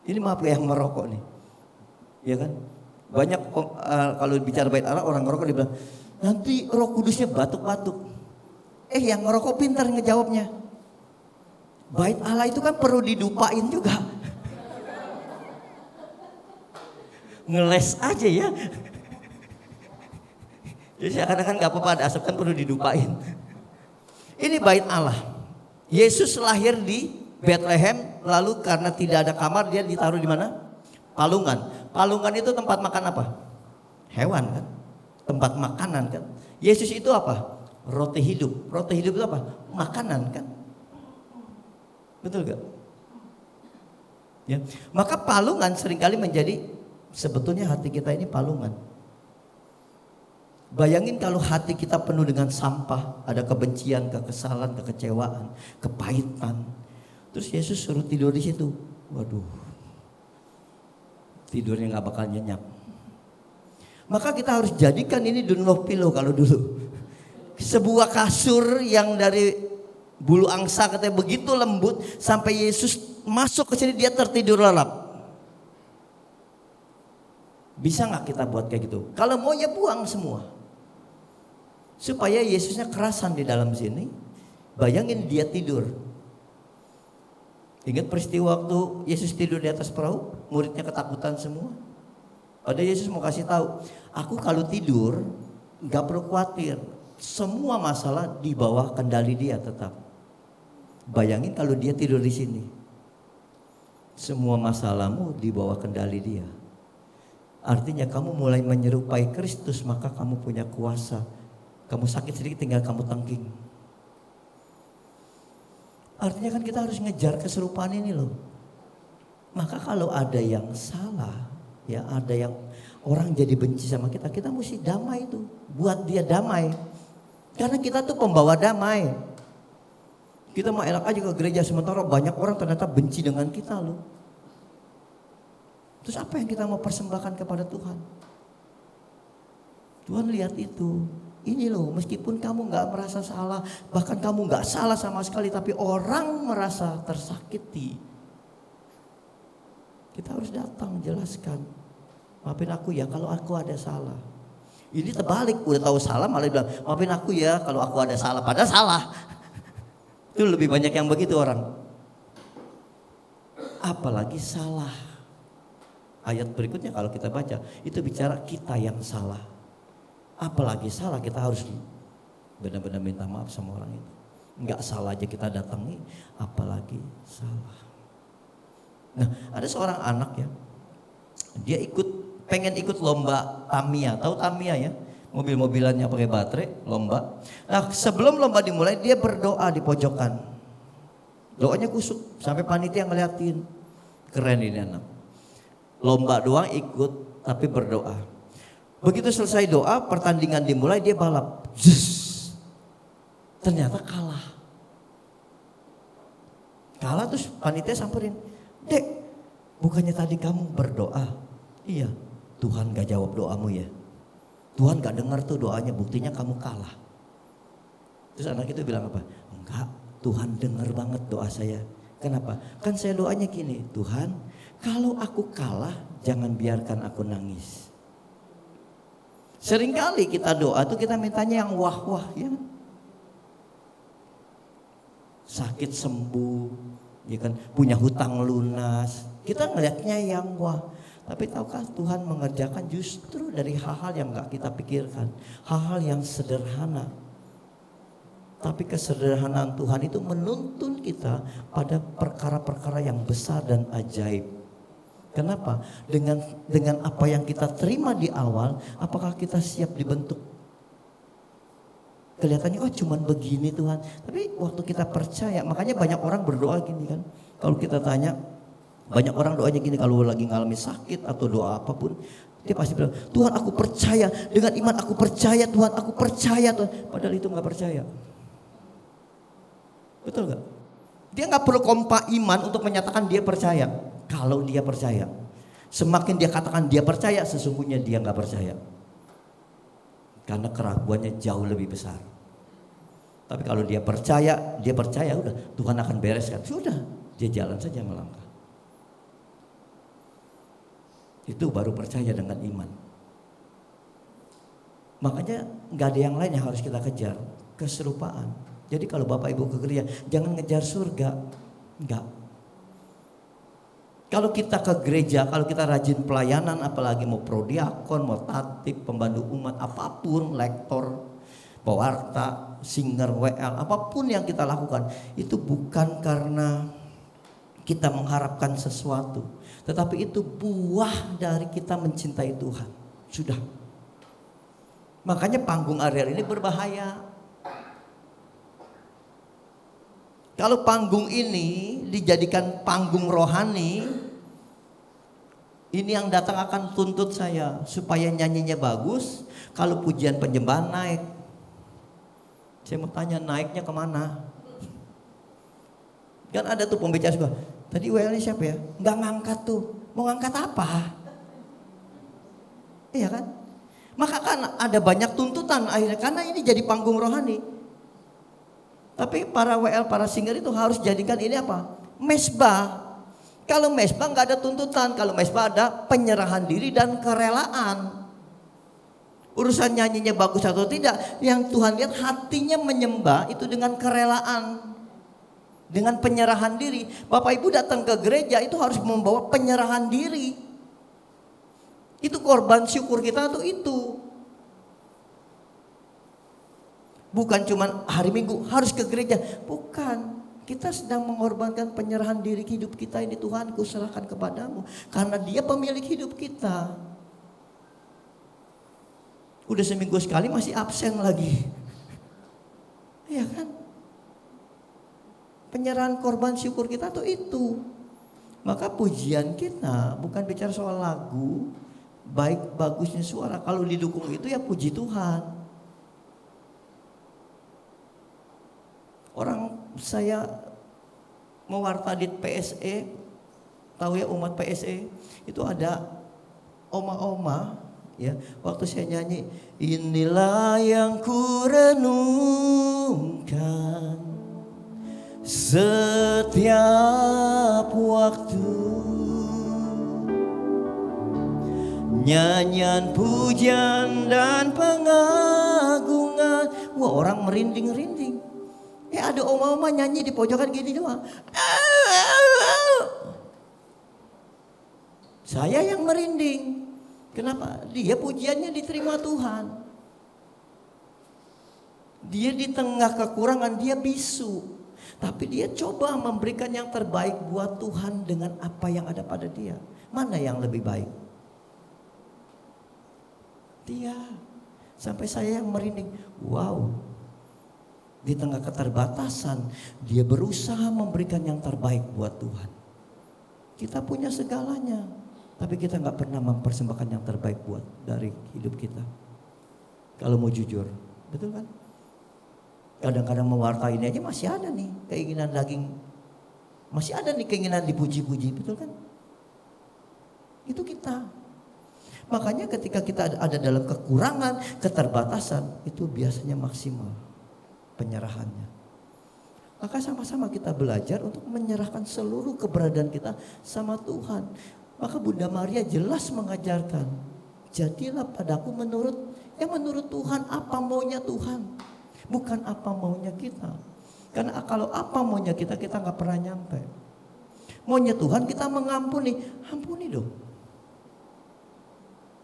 Ini maaf yang merokok nih. Iya kan? Banyak kalau bicara bait Allah, orang ngerokok dibilang, nanti Roh Kudusnya batuk-batuk. Yang ngerokok pintar ngejawabnya. Bait Allah itu kan perlu didupain juga. Ngeles aja ya. Jadi seakan-akan gak apa-apa ada asap, kan perlu didupain. Ini bait Allah. Yesus lahir di Bethlehem, lalu karena tidak ada kamar dia ditaruh di mana? Palungan. Palungan itu tempat makan apa? Hewan kan? Tempat makanan kan? Yesus itu apa? Roti hidup. Roti hidup itu apa? Makanan kan? Betul gak? Ya. Maka palungan seringkali menjadi, sebetulnya hati kita ini palungan. Bayangin kalau hati kita penuh dengan sampah, ada kebencian, kekesalan, kekecewaan, kepahitan. Terus Yesus suruh tidur di situ. Waduh. Tidurnya gak bakal nyenyak. Maka kita harus jadikan ini Dunlop pillow kalau dulu. Sebuah kasur yang dari bulu angsa katanya begitu lembut, sampai Yesus masuk ke sini dia tertidur lelap. Bisa gak kita buat kayak gitu? Kalau mau ya buang semua. Supaya Yesusnya kerasan di dalam sini. Bayangin dia tidur. Ingat peristiwa waktu Yesus tidur di atas perahu, muridnya ketakutan semua. Ada Yesus mau kasih tahu, aku kalau tidur gak perlu khawatir, semua masalah di bawah kendali dia tetap. Bayangin kalau dia tidur di sini, semua masalahmu di bawah kendali dia. Artinya kamu mulai menyerupai Kristus, maka kamu punya kuasa. Kamu sakit sedikit tinggal kamu tangking. Artinya kan kita harus ngejar keserupaan ini loh. Maka kalau ada yang salah, ya ada yang orang jadi benci sama kita, kita mesti damai itu. Buat dia damai. Karena kita tuh pembawa damai. Kita mau elak aja ke gereja, sementara banyak orang ternyata benci dengan kita loh. Terus apa yang kita mau persembahkan kepada Tuhan? Tuhan lihat itu. Ini loh, meskipun kamu gak merasa salah, bahkan kamu gak salah sama sekali, tapi orang merasa tersakiti. Kita harus datang jelaskan, maafin aku ya kalau aku ada salah. Ini terbalik, udah tahu salah malah bilang, maafin aku ya kalau aku ada salah. Padahal salah. Itu lebih banyak yang begitu orang. Apalagi salah. Ayat berikutnya kalau kita baca, itu bicara kita yang salah. Apalagi salah, kita harus benar-benar minta maaf sama orang itu. Enggak salah aja kita datangi, apalagi salah. Nah, ada seorang anak ya, dia pengen ikut lomba Tamiya. Tahu Tamiya ya? Mobil-mobilannya pakai baterai, lomba. Nah, sebelum lomba dimulai dia berdoa di pojokan. Doanya kusuk sampai panitia ngeliatin. Keren ini anak. Lomba doang ikut tapi berdoa. Begitu selesai doa, pertandingan dimulai, dia balap. Zzz. Ternyata kalah. Kalah terus panitia samperin. Dek, bukannya tadi kamu berdoa? Iya, Tuhan gak jawab doamu ya. Tuhan gak dengar tuh doanya, buktinya kamu kalah. Terus anak itu bilang apa? Enggak, Tuhan dengar banget doa saya. Kenapa? Kan saya doanya gini, Tuhan kalau aku kalah jangan biarkan aku nangis. Seringkali kita doa tuh kita mintanya yang wah-wah ya. Sakit sembuh, ya kan, punya hutang lunas. Kita ngelihatnya yang wah. Tapi tahukah Tuhan mengerjakan justru dari hal-hal yang gak kita pikirkan. Hal-hal yang sederhana. Tapi kesederhanaan Tuhan itu menuntun kita pada perkara-perkara yang besar dan ajaib. Kenapa? Dengan apa yang kita terima di awal, apakah kita siap dibentuk? Kelihatannya oh cuman begini Tuhan. Tapi waktu kita percaya, makanya banyak orang berdoa gini kan. Kalau kita tanya, banyak orang doanya gini kalau lagi ngalami sakit atau doa apapun. Dia pasti bilang, Tuhan aku percaya, dengan iman aku percaya Tuhan, aku percaya Tuhan. Padahal itu gak percaya. Betul gak? Dia gak perlu kompa iman untuk menyatakan dia percaya. Kalau dia percaya, semakin dia katakan dia percaya, sesungguhnya dia gak percaya. Karena keraguannya jauh lebih besar. Tapi kalau dia percaya udah Tuhan akan bereskan. Sudah, dia jalan saja melangkah. Itu baru percaya dengan iman. Makanya gak ada yang lain yang harus kita kejar, keserupaan. Jadi kalau Bapak Ibu ke gereja, jangan ngejar surga. Enggak. Kalau kita ke gereja, kalau kita rajin pelayanan, apalagi mau prodiakon, mau tatib, pembantu umat, apapun, lektor, pewarta, singer, WL, apapun yang kita lakukan, itu bukan karena kita mengharapkan sesuatu, tetapi itu buah dari kita mencintai Tuhan. Sudah. Makanya panggung areal ini berbahaya. Kalau panggung ini dijadikan panggung rohani, ini yang datang akan tuntut saya supaya nyanyinya bagus. Kalau pujian penyembahan naik, saya mau tanya naiknya kemana? Kan ada tuh pembicara juga. Tadi WL ini siapa ya? Nggak ngangkat tuh. Mau ngangkat apa? Iya kan? Maka kan ada banyak tuntutan akhirnya karena ini jadi panggung rohani. Tapi para WL, para singer itu harus jadikan ini apa? Mesbah. Kalau mesbah nggak ada tuntutan, kalau mesbah ada penyerahan diri dan kerelaan. Urusan nyanyinya bagus atau tidak, yang Tuhan lihat hatinya menyembah itu dengan kerelaan, dengan penyerahan diri. Bapak Ibu datang ke gereja itu harus membawa penyerahan diri. Itu korban syukur kita tuh itu. Bukan cuma hari Minggu harus ke gereja, bukan. Kita sedang mengorbankan penyerahan diri hidup kita ini, Tuhan ku serahkan kepadamu. Karena dia pemilik hidup kita. Udah seminggu sekali masih absen lagi. Iya kan? Penyerahan korban syukur kita tuh itu. Maka pujian kita bukan bicara soal lagu, baik bagusnya suara. Kalau didukung itu ya puji Tuhan. Orang saya mewarta di PSE, tahu ya umat PSE, itu ada oma-oma ya. Waktu saya nyanyi, inilah yang ku renungkan setiap waktu, Nyanyian pujian dan pengagungan. Wah, orang merinding-rinding. Ada oma-oma nyanyi di pojokan gini doang. Saya yang merinding. Kenapa? Dia pujiannya diterima Tuhan. Dia di tengah kekurangan dia bisu. Tapi dia coba memberikan yang terbaik buat Tuhan dengan apa yang ada pada dia. Mana yang lebih baik? Dia. Sampai saya yang merinding. Wow. Di tengah keterbatasan dia berusaha memberikan yang terbaik buat Tuhan. Kita punya segalanya, tapi kita gak pernah mempersembahkan yang terbaik buat dari hidup kita. Kalau mau jujur, betul kan? Kadang-kadang mewartai ini aja masih ada nih keinginan daging. Masih ada nih keinginan dipuji-puji, betul kan? Itu kita. Makanya ketika kita ada dalam kekurangan, keterbatasan, itu biasanya maksimal penyerahannya. Maka sama-sama kita belajar untuk menyerahkan seluruh keberadaan kita sama Tuhan. Maka Bunda Maria jelas mengajarkan, jadilah padaku menurut Tuhan, apa maunya Tuhan. Bukan apa maunya kita. Karena kalau apa maunya kita gak pernah nyampe. Maunya Tuhan kita mengampuni. Ampuni dong.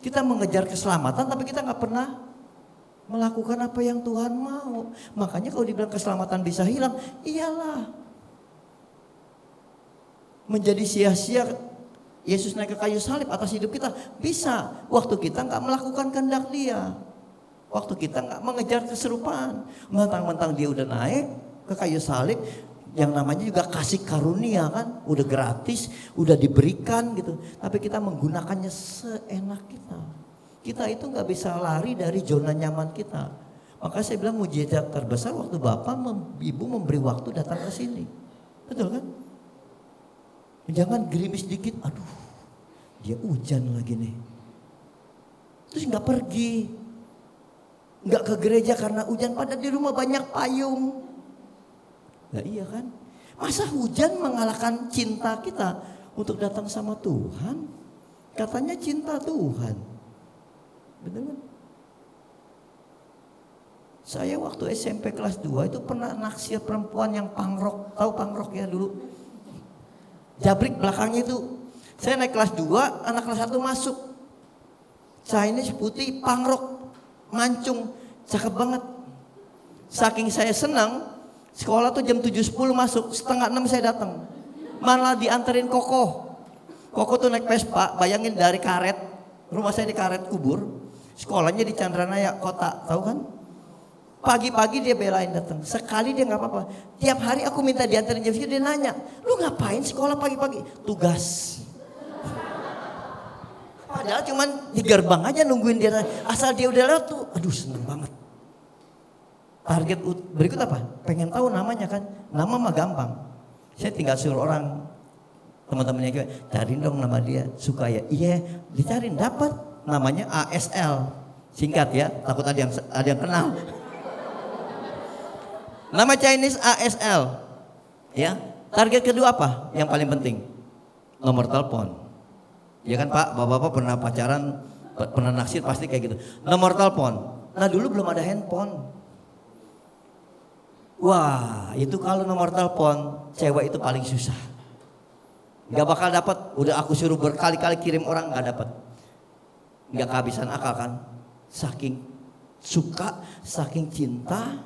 Kita mengejar keselamatan tapi kita gak pernah melakukan apa yang Tuhan mau. Makanya kalau dibilang keselamatan bisa hilang, iyalah. Menjadi sia-sia Yesus naik ke kayu salib atas hidup kita. Bisa. Waktu kita gak melakukan kehendak Dia. Waktu kita gak mengejar keserupaan. Mentang-mentang Dia udah naik ke kayu salib, yang namanya juga kasih karunia kan. Udah gratis, udah diberikan gitu. Tapi kita menggunakannya seenak kita. Kita itu gak bisa lari dari zona nyaman kita. Maka saya bilang mujizat terbesar waktu Bapak Ibu memberi waktu datang ke sini. Betul kan? Jangan gerimis dikit, aduh dia hujan lagi nih. Terus gak pergi. Gak ke gereja karena hujan, padahal di rumah banyak payung. Nah iya kan? Masa hujan mengalahkan cinta kita untuk datang sama Tuhan? Katanya cinta Tuhan. Betul kan? Saya waktu SMP kelas 2 itu pernah naksir perempuan yang pangrok. Tahu pangrok ya dulu? Jabrik belakangnya itu. Saya naik kelas 2, anak kelas 1 masuk. Chinese putih, pangrok, mancung, cakep banget. Saking saya senang, sekolah tuh jam 7.10 masuk, setengah 6 saya datang. Malah dianterin Koko. Koko tuh naik Vespa, bayangin dari Karet. Rumah saya di Karet Kubur. Sekolahnya di Chandranaya Kota, tahu kan? Pagi-pagi dia belain datang. Sekali dia gak apa-apa. Tiap hari aku minta dianterin jam segitu, dia nanya, lu ngapain sekolah pagi-pagi? Tugas. Padahal cuman di gerbang aja nungguin dia. Asal dia udah lewat tuh, aduh seneng banget. Target berikut apa? Pengen tahu namanya kan? Nama mah gampang. Saya tinggal suruh orang, teman-temannya juga, cariin dong nama dia. Suka ya? Iya, dicariin, dapat. Namanya ASL. Singkat ya, takut ada yang kenal. Nama Chinese ASL. Ya, target kedua apa? Yang paling penting? Nomor telepon. Ya kan Pak, bapak-bapak pernah pacaran, pernah naksir pasti kayak gitu. Nomor telepon. Nah dulu belum ada handphone. Wah, itu kalau nomor telepon cewek itu paling susah. Gak bakal dapat. Udah aku suruh berkali-kali kirim orang gak dapat. Gak kehabisan akal kan? Saking suka, saking cinta,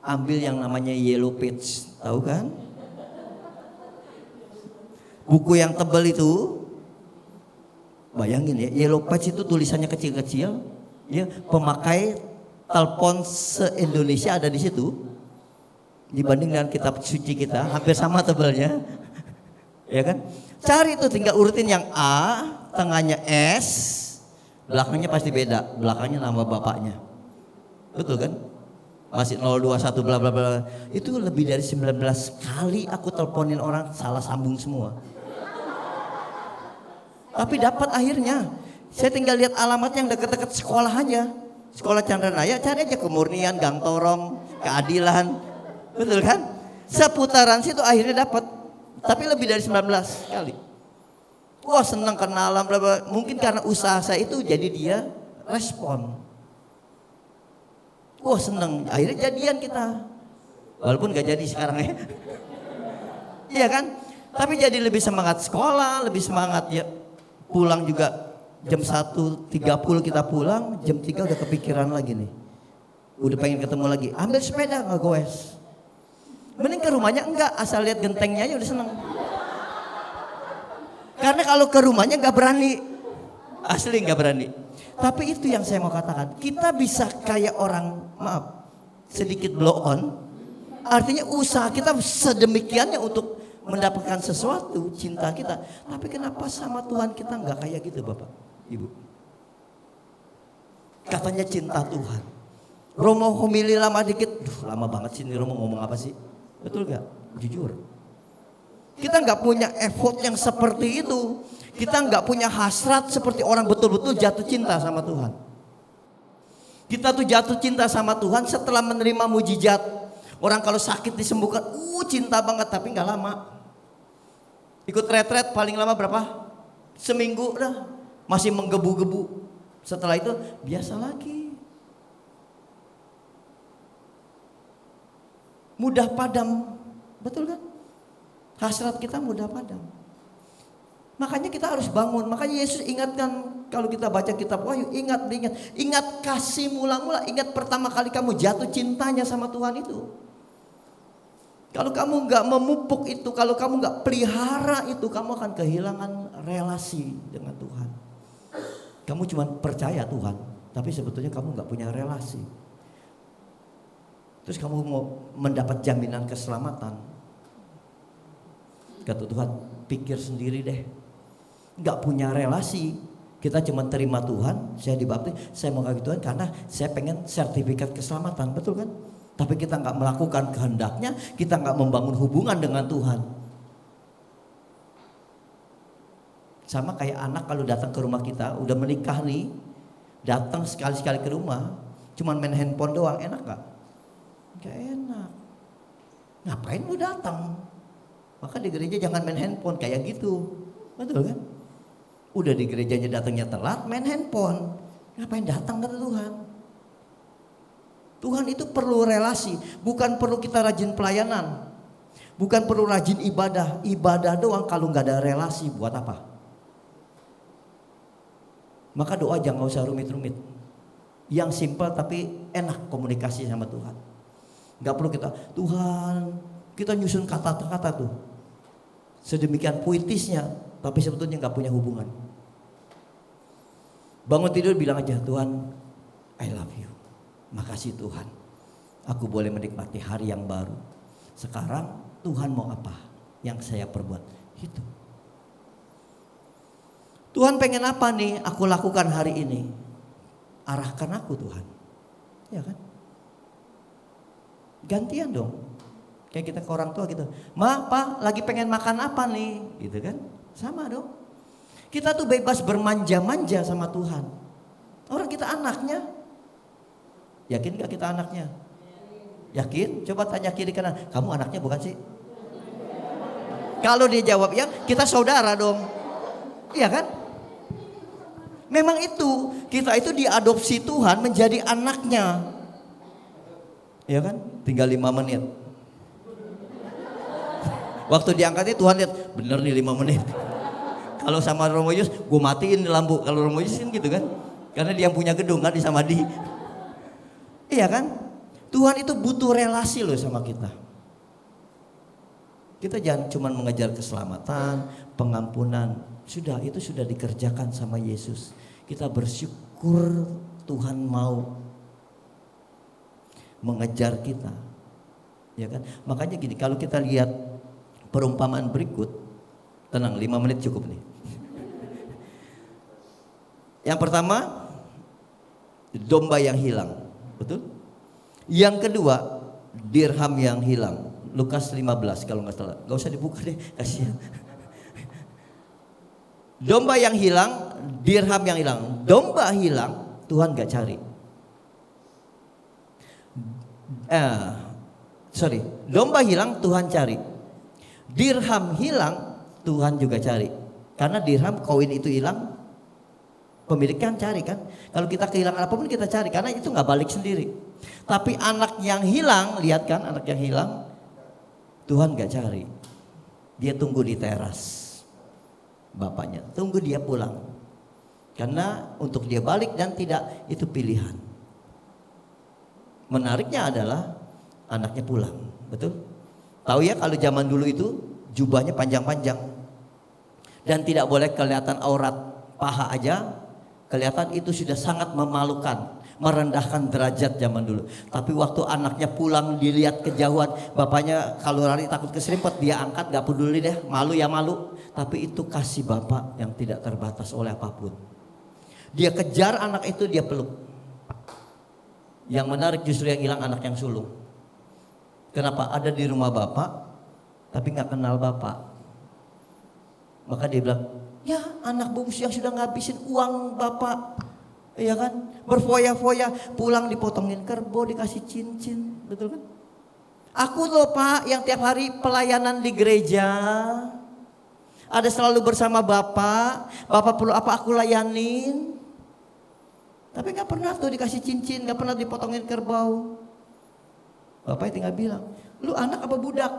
ambil yang namanya yellow page, tahu kan? Buku yang tebal itu. Bayangin ya, yellow page itu tulisannya kecil-kecil, ya, pemakai telepon se-Indonesia ada di situ. Dibanding dengan kitab suci kita, hampir sama tebalnya. Ya kan? Cari itu, tinggal urutin yang A, tengahnya S, belakangnya pasti beda, belakangnya nama bapaknya. Betul kan? Masih 021 bla bla bla. Itu lebih dari 19 kali aku teleponin orang, salah sambung semua. Tapi dapat akhirnya. Saya tinggal lihat alamat yang dekat-dekat sekolah aja. Sekolah Chandranaya, cari aja Kemurnian, Gang Torong, Keadilan. Betul kan? Seputaran situ akhirnya dapat. Tapi lebih dari 19 kali. Wah senang kenalan, bla bla. Mungkin karena usaha saya itu jadi dia respon. Wah senang, akhirnya jadian kita. Walaupun gak jadi sekarang ya. Iya kan? Tapi jadi lebih semangat sekolah, lebih semangat ya. Pulang juga jam 1.30 kita pulang, jam 3 udah kepikiran lagi nih. Udah pengen ketemu lagi, ambil sepeda ngegoes. Mending ke rumahnya enggak, asal lihat gentengnya aja udah seneng. Karena kalau ke rumahnya enggak berani. Asli enggak berani. Tapi itu yang saya mau katakan, kita bisa kayak orang, maaf, sedikit blow on. Artinya usaha kita sedemikiannya untuk mendapatkan sesuatu, cinta kita. Tapi kenapa sama Tuhan kita enggak kayak gitu Bapak, Ibu? Katanya cinta Tuhan. Romo homili lama dikit, lama banget sih ini Romo ngomong apa sih? Betul gak? Jujur. Kita enggak punya effort yang seperti itu. Kita enggak punya hasrat seperti orang betul-betul jatuh cinta sama Tuhan. Kita tuh jatuh cinta sama Tuhan setelah menerima mujizat. Orang kalau sakit disembuhkan, cinta banget, tapi nggak lama. Ikut retret paling lama berapa? Seminggu dah, masih menggebu-gebu. Setelah itu biasa lagi. Mudah padam, betul kan? Hasrat kita mudah padam. Makanya kita harus bangun. Makanya Yesus ingatkan, kalau kita baca kitab Wahyu, ingat kasih mula-mula, ingat pertama kali kamu jatuh cintanya sama Tuhan itu. Kalau kamu nggak memupuk itu, kalau kamu nggak pelihara itu, kamu akan kehilangan relasi dengan Tuhan. Kamu cuma percaya Tuhan, tapi sebetulnya kamu nggak punya relasi. Terus kamu mau mendapat jaminan keselamatan, kata Tuhan, pikir sendiri deh. Nggak punya relasi, kita cuma terima Tuhan, saya dibaptis, saya mau kasih Tuhan karena saya pengen sertifikat keselamatan, betul kan? Tapi kita nggak melakukan kehendaknya, kita nggak membangun hubungan dengan Tuhan. Sama kayak anak kalau datang ke rumah kita, udah menikah nih, datang sekali-sekali ke rumah, cuman main handphone doang, enak nggak? Nggak enak. Ngapain lu datang? Maka di gereja jangan main handphone kayak gitu, betul kan? Udah di gerejanya datangnya telat, main handphone, ngapain datang kata Tuhan? Tuhan itu perlu relasi, bukan perlu kita rajin pelayanan, bukan perlu rajin ibadah. Ibadah doang kalau nggak ada relasi buat apa? Maka doa jangan usah rumit-rumit, yang simpel tapi enak komunikasi sama Tuhan. Nggak perlu Tuhan, kita nyusun kata-kata tuh sedemikian puitisnya, tapi sebetulnya nggak punya hubungan. Bangun tidur bilang aja, Tuhan, I love you. Makasih Tuhan, aku boleh menikmati hari yang baru. Sekarang Tuhan mau apa yang saya perbuat? Itu. Tuhan pengen apa nih aku lakukan hari ini? Arahkan aku Tuhan. Ya kan? Gantian dong. Kayak kita ke orang tua gitu. Ma, Pa, lagi pengen makan apa nih? Gitu kan? Sama dong. Kita tuh bebas bermanja-manja sama Tuhan. Orang kita anaknya. Yakin gak kita anaknya? Yakin? Coba tanya kiri kanan, kamu anaknya bukan sih? Kalau dia jawab ya, kita saudara dong. Iya kan? Memang itu, kita itu diadopsi Tuhan menjadi anaknya. Iya kan? Tinggal 5 menit. Waktu diangkatnya Tuhan lihat, bener nih 5 menit. Kalau sama Romo Yus, gue matiin lampu. Kalau Romo Yus kan gitu kan? Karena dia yang punya gedung kan di Samadhi. Iya kan? Tuhan itu butuh relasi loh sama kita. Kita jangan cuma mengejar keselamatan, pengampunan. Itu sudah dikerjakan sama Yesus. Kita bersyukur Tuhan mau mengejar kita. Ya kan? Makanya gini, kalau kita lihat perumpamaan berikut, tenang 5 menit cukup nih. Yang pertama, domba yang hilang. Betul? Yang kedua, dirham yang hilang. Lukas 15 kalau nggak salah. Gak usah dibuka deh, kasihan. Domba yang hilang, dirham yang hilang. Domba hilang, Tuhan gak cari. Domba hilang, Tuhan cari. Dirham hilang, Tuhan juga cari. Karena dirham, koin itu hilang, pemiliknya cari kan. Kalau kita kehilangan apapun kita cari, karena itu nggak balik sendiri. Tapi anak yang hilang, lihat kan anak yang hilang, Tuhan nggak cari. Dia tunggu di teras. Bapaknya tunggu dia pulang. Karena untuk dia balik dan tidak, itu pilihan. Menariknya adalah anaknya pulang, betul? Tahu ya kalau zaman dulu itu jubahnya panjang-panjang. Dan tidak boleh kelihatan aurat paha aja, kelihatan itu sudah sangat memalukan, merendahkan derajat zaman dulu. Tapi waktu anaknya pulang dilihat kejauhan, bapaknya kalau lari takut keserimpet, dia angkat gak peduli deh, malu ya malu. Tapi itu kasih bapak yang tidak terbatas oleh apapun. Dia kejar anak itu, dia peluk. Yang menarik justru yang hilang anak yang sulung. Kenapa? Ada di rumah bapak, tapi gak kenal bapak. Maka dia bilang, ya anak bungsu yang sudah ngabisin uang bapak, iya kan, berfoya-foya, pulang dipotongin kerbau, dikasih cincin, betul kan? Aku loh pak yang tiap hari pelayanan di gereja, ada selalu bersama bapak perlu apa aku layanin. Tapi gak pernah tuh dikasih cincin, gak pernah dipotongin kerbau. Bapaknya tinggal bilang, lu anak apa budak?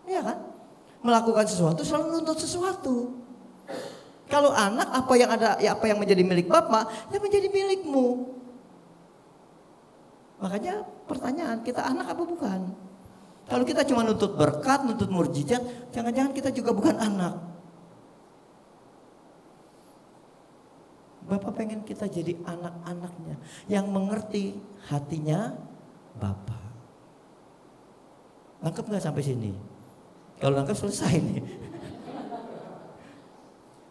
Iya kan? Melakukan sesuatu selalu nuntut sesuatu. Kalau anak apa yang ada, ya apa yang menjadi milik bapak, ya menjadi milikmu. Makanya pertanyaan, kita anak apa bukan? Kalau kita cuma nuntut berkat, nuntut mukjizat, jangan-jangan kita juga bukan anak. Bapak pengen kita jadi anak-anaknya yang mengerti hatinya bapak. Nangkep nggak sampai sini? Kalau nangkep selesai nih.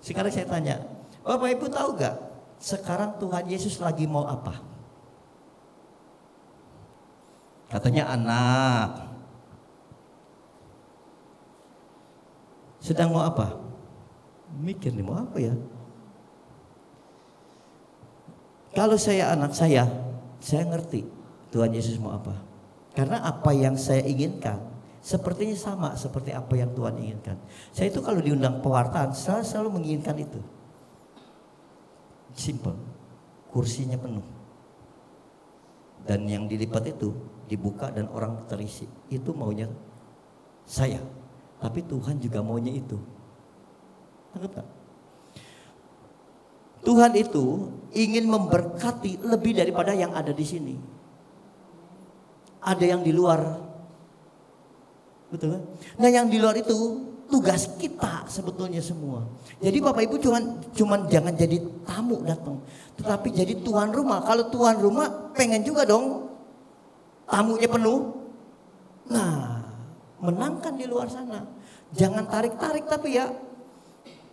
Sekarang saya tanya, Bapak Ibu tahu gak sekarang Tuhan Yesus lagi mau apa? Katanya anak. Sedang mau apa? Mikir nih mau apa ya? Kalau saya anak saya ngerti Tuhan Yesus mau apa. Karena apa yang saya inginkan sepertinya sama seperti apa yang Tuhan inginkan. Saya itu kalau diundang pewartaan selalu menginginkan itu. Simple. Kursinya penuh. Dan yang dilipat itu dibuka dan orang terisi. Itu maunya saya. Tapi Tuhan juga maunya itu. Anggap tak? Tuhan itu ingin memberkati lebih daripada yang ada di sini. Ada yang di luar. Betul kan? Nah yang di luar itu tugas kita sebetulnya semua. Jadi Bapak Ibu cuman jangan jadi tamu datang, tetapi jadi tuan rumah. Kalau tuan rumah pengen juga dong tamunya penuh. Nah, menangkan di luar sana. Jangan tarik-tarik tapi ya.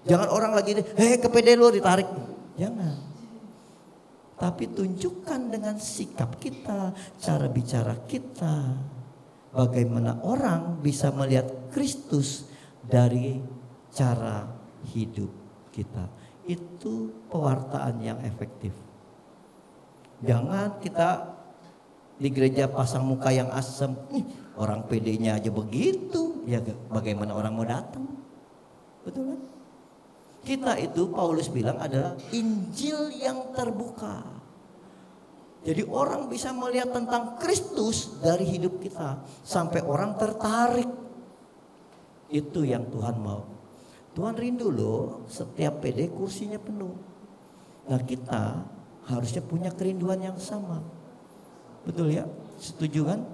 Jangan orang lagi ke PD lu ditarik. Jangan. Tapi tunjukkan dengan sikap kita, cara bicara kita. Bagaimana orang bisa melihat Kristus dari cara hidup kita. Itu pewartaan yang efektif. Jangan kita di gereja pasang muka yang asem. Orang PD-nya aja begitu. Ya bagaimana orang mau datang? Betul kan? Kita itu Paulus bilang adalah Injil yang terbuka. Jadi orang bisa melihat tentang Kristus dari hidup kita. Sampai orang tertarik. Itu yang Tuhan mau. Tuhan rindu loh setiap PD kursinya penuh. Nah kita harusnya punya kerinduan yang sama. Betul ya? Setuju kan?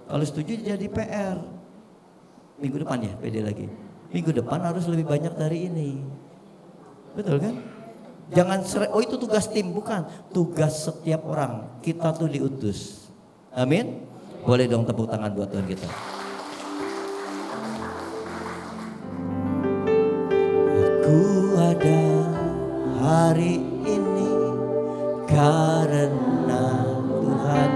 Kalau setuju jadi PR. Minggu depan ya PD lagi. Minggu depan harus lebih banyak dari ini. Betul kan? Jangan itu tugas tim, bukan. Tugas setiap orang. Kita tuh diutus. Amin. Boleh dong tepuk tangan buat Tuhan kita. Aku ada hari ini karena Tuhan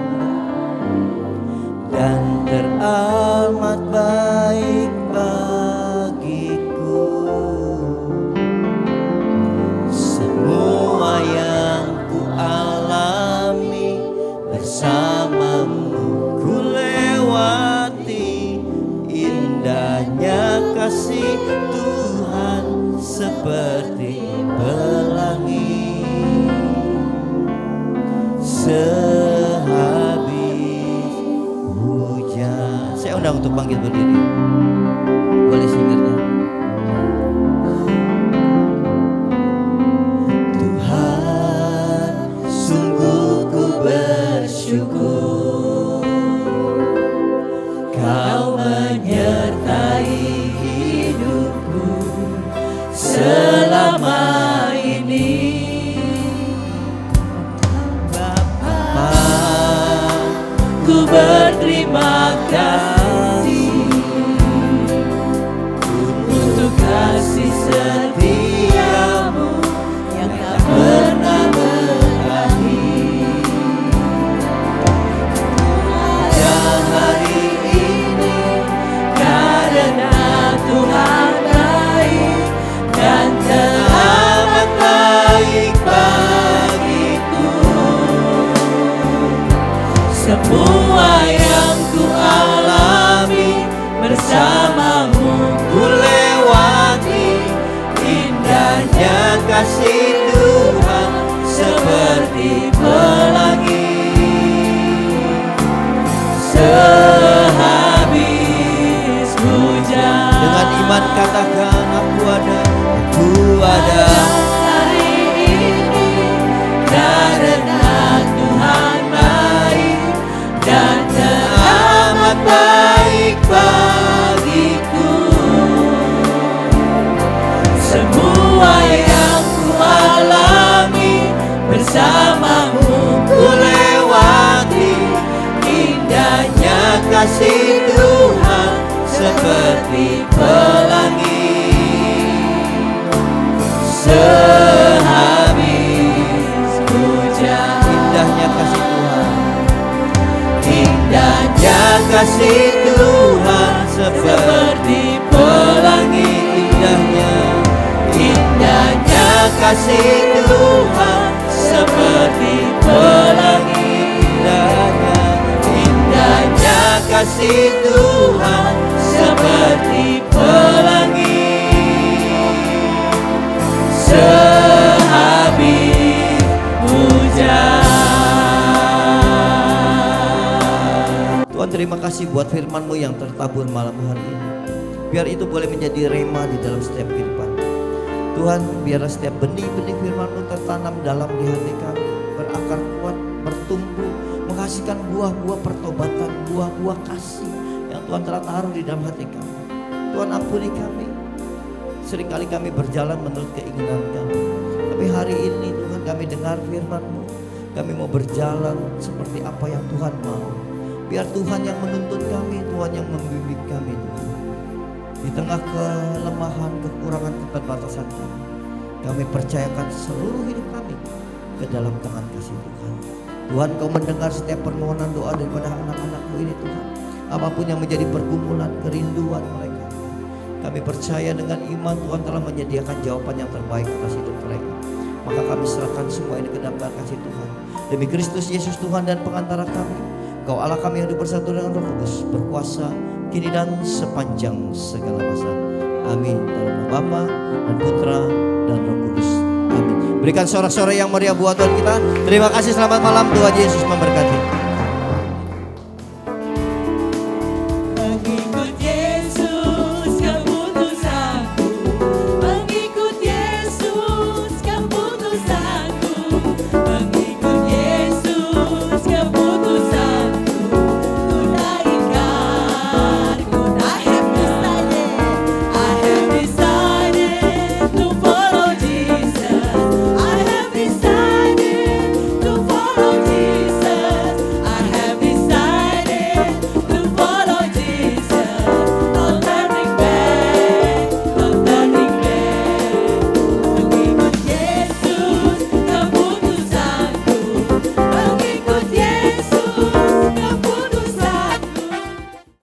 dan teramat baik bagiku. Semua yang ku alami bersamamu ku lewati, indahnya kasih Tuhan seperti pelangi sehabis hujan. Saya undang untuk bangkit berdiri. Boleh singernya. Tuhan, sungguh ku bersyukur Kau menyertai hidupku selama ini. Bapa, ku berterima kasih untuk kasih setiamu yang tak pernah berakhir. Pada hari ini karena Tuhan baik dan teramat baik bagiku. Semua yang ku alami bersamamu ku lewati. Indahnya kasih Tuhan seperti pelangi sehabis hujan. Dengan iman katakan aku ada, aku ada. Hari ini karena Tuhan baik dan teramat baik bagiku. Semua yang ku alami bersamamu ku lewati. Indahnya kasih Tuhan seperti pelangi sehabis hujan. Indahnya kasih Tuhan, indahnya kasih Tuhan seperti pelangi. Indahnya kasih Tuhan seperti pelangi. Indahnya kasih Tuhan seperti pelangi sehabis hujan. Tuhan, terima kasih buat firman-Mu yang tertabur malam hari ini. Biar itu boleh menjadi rema di dalam setiap kehidupan. Tuhan, biarlah setiap benih-benih firman-Mu tertanam dalam di hati kami, berakar kuat, bertumbuh, menghasilkan buah-buah pertobatan, buah-buah kasih yang Tuhan telah taruh di dalam hati kami. Tuhan, ampuni kami. Seringkali kami berjalan menurut keinginan kami. Tapi hari ini Tuhan, kami dengar firman-Mu. Kami mau berjalan seperti apa yang Tuhan mau. Biar Tuhan yang menuntun kami, Tuhan yang membimbing kami, Tuhan. Di tengah kelemahan, kekurangan, keterbatasan kami percayakan seluruh hidup kami ke dalam tangan kasih Tuhan. Tuhan, Kau mendengar setiap permohonan doa daripada anak-anak-Mu ini, Tuhan. Apapun yang menjadi pergumulan, kerinduan mereka, kami percaya dengan iman Tuhan telah menyediakan jawaban yang terbaik atas hidup mereka. Maka kami serahkan semua ini ke dalam kasih Tuhan. Demi Kristus Yesus Tuhan dan pengantara kami, Kau Allah kami yang bersatu dengan Roh Kudus, berkuasa kini dan sepanjang segala masa. Amin. Dalam nama Bapa dan Putra dan Roh Kudus. Amin. Berikan sorak-sorai yang meriah buat Tuhan kita. Terima kasih, selamat malam. Tuhan Yesus memberkati.